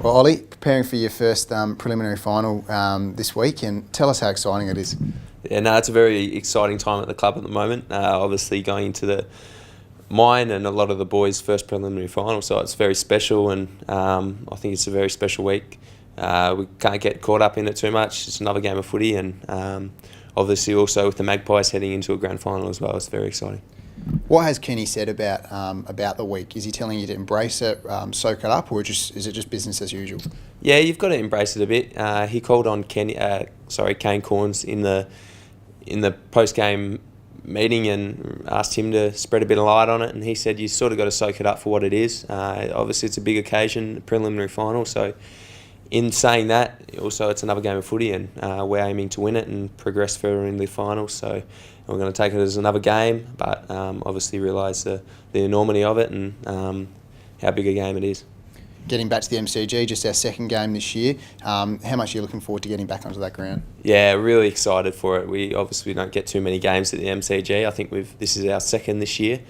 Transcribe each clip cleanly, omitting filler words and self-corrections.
Well, Ollie, preparing for your first preliminary final this week, and tell us how exciting it is. Yeah, no, it's a very exciting time at the club at the moment. Obviously going into mine and a lot of the boys' first preliminary final, so it's very special, and I think it's a very special week. We can't get caught up in it too much. It's another game of footy, and obviously also with the Magpies heading into a grand final as well, it's very exciting. What has Kenny said about the week? Is he telling you to embrace it, soak it up, or is it just business as usual? Yeah, you've got to embrace it a bit. He called on Kane Corns in the post-game meeting and asked him to spread a bit of light on it, and he said you sort of got to soak it up for what it is. Obviously it's a big occasion, the preliminary final, so in saying that, also it's another game of footy, and we're aiming to win it and progress further in the final, so we're going to take it as another game, but obviously realise the enormity of it and how big a game it is. Getting back to the MCG, just our second game this year, how much are you looking forward to getting back onto that ground? Yeah, really excited for it. We obviously don't get too many games at the MCG. I think this is our second this year,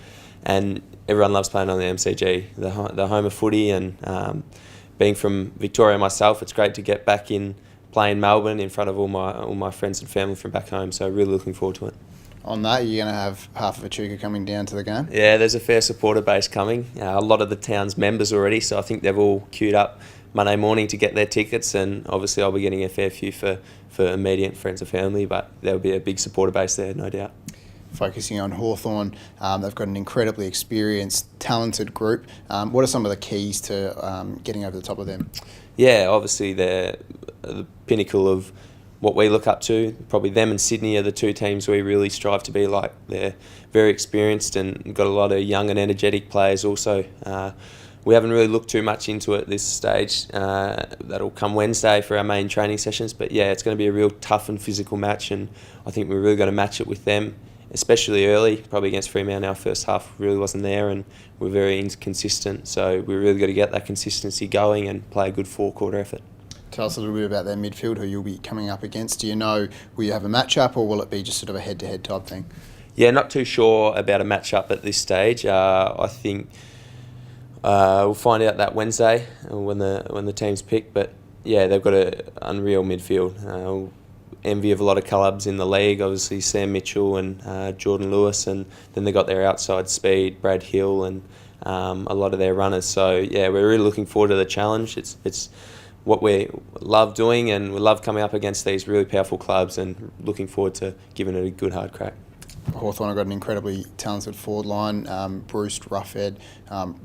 and everyone loves playing on the MCG, the home of footy, and being from Victoria myself, it's great to get back in playing Melbourne in front of all my friends and family from back home, so really looking forward to it. On that, you're going to have half of Echuca coming down to the game? Yeah, there's a fair supporter base coming. A lot of the town's members already, so I think they've all queued up Monday morning to get their tickets, and obviously I'll be getting a fair few for immediate friends and family, but there'll be a big supporter base there, no doubt. Focusing on Hawthorn, they've got an incredibly experienced, talented group. What are some of the keys to getting over the top of them? Yeah, obviously they're the pinnacle of what we look up to. Probably them and Sydney are the two teams we really strive to be like. They're very experienced and got a lot of young and energetic players also. We haven't really looked too much into it at this stage. That'll come Wednesday for our main training sessions, but yeah, it's going to be a real tough and physical match, and I think we're really going to match it with them, especially early, probably against Fremantle. Our first half really wasn't there, and we're very inconsistent, so we really got to get that consistency going and play a good four-quarter effort. Tell us a little bit about their midfield, who you'll be coming up against. Do you know, will you have a match-up, or will it be just sort of a head-to-head type thing? Yeah, not too sure about a match-up at this stage. I think we'll find out that Wednesday when the team's picked, but yeah, they've got an unreal midfield. Envy of a lot of clubs in the league, obviously Sam Mitchell and Jordan Lewis, and then they got their outside speed, Brad Hill, and a lot of their runners. So yeah, we're really looking forward to the challenge. It's what we love doing, and we love coming up against these really powerful clubs, and looking forward to giving it a good hard crack. Hawthorn have got an incredibly talented forward line, Bruce, Roughhead,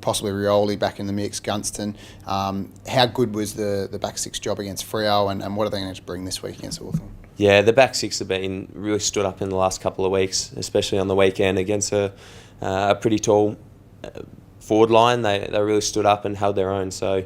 possibly Rioli back in the mix, Gunston. How good was the back six job against Freo, and what are they going to bring this week against Hawthorn? Yeah, the back six have been really stood up in the last couple of weeks, especially on the weekend against a pretty tall forward line. They really stood up and held their own. So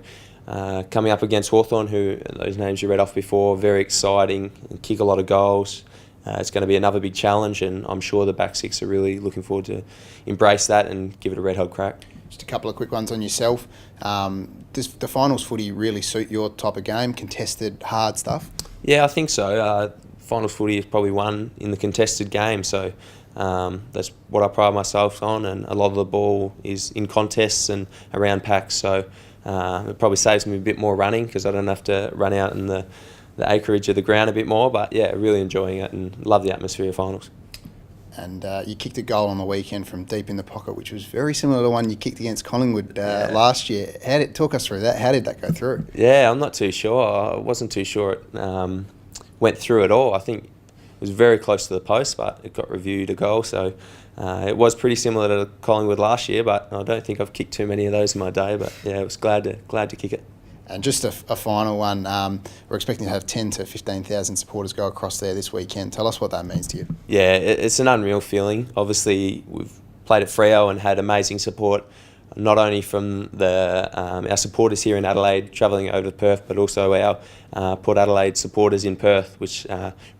coming up against Hawthorn, who those names you read off before, very exciting, kick a lot of goals. It's going to be another big challenge, and I'm sure the back six are really looking forward to embrace that and give it a red-hot crack. Just a couple of quick ones on yourself. Does the finals footy really suit your type of game, contested, hard stuff? Yeah, I think so. Finals footy is probably won in the contested game, so that's what I pride myself on, and a lot of the ball is in contests and around packs, so it probably saves me a bit more running because I don't have to run out in the acreage of the ground a bit more, but yeah, really enjoying it and love the atmosphere of finals. And you kicked a goal on the weekend from deep in the pocket, which was very similar to one you kicked against Collingwood last year. Talk us through that. How did that go through? Yeah, I'm not too sure. I wasn't too sure it went through at all. I think it was very close to the post, but it got reviewed a goal. So it was pretty similar to Collingwood last year, but I don't think I've kicked too many of those in my day. But yeah, I was glad to kick it. And just a final one, we're expecting to have 10 to 15,000 supporters go across there this weekend. Tell us what that means to you. Yeah, it's an unreal feeling. Obviously, we've played at Freo and had amazing support, not only from our supporters here in Adelaide travelling over to Perth, but also our Port Adelaide supporters in Perth, which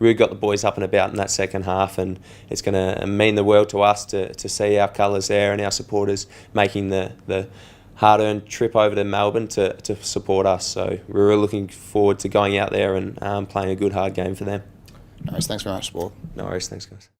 really got the boys up and about in that second half, and it's going to mean the world to us to see our colours there and our supporters making the hard-earned trip over to Melbourne to support us. So we're really looking forward to going out there and playing a good hard game for them. No worries, thanks very much, Sport. No worries, thanks guys.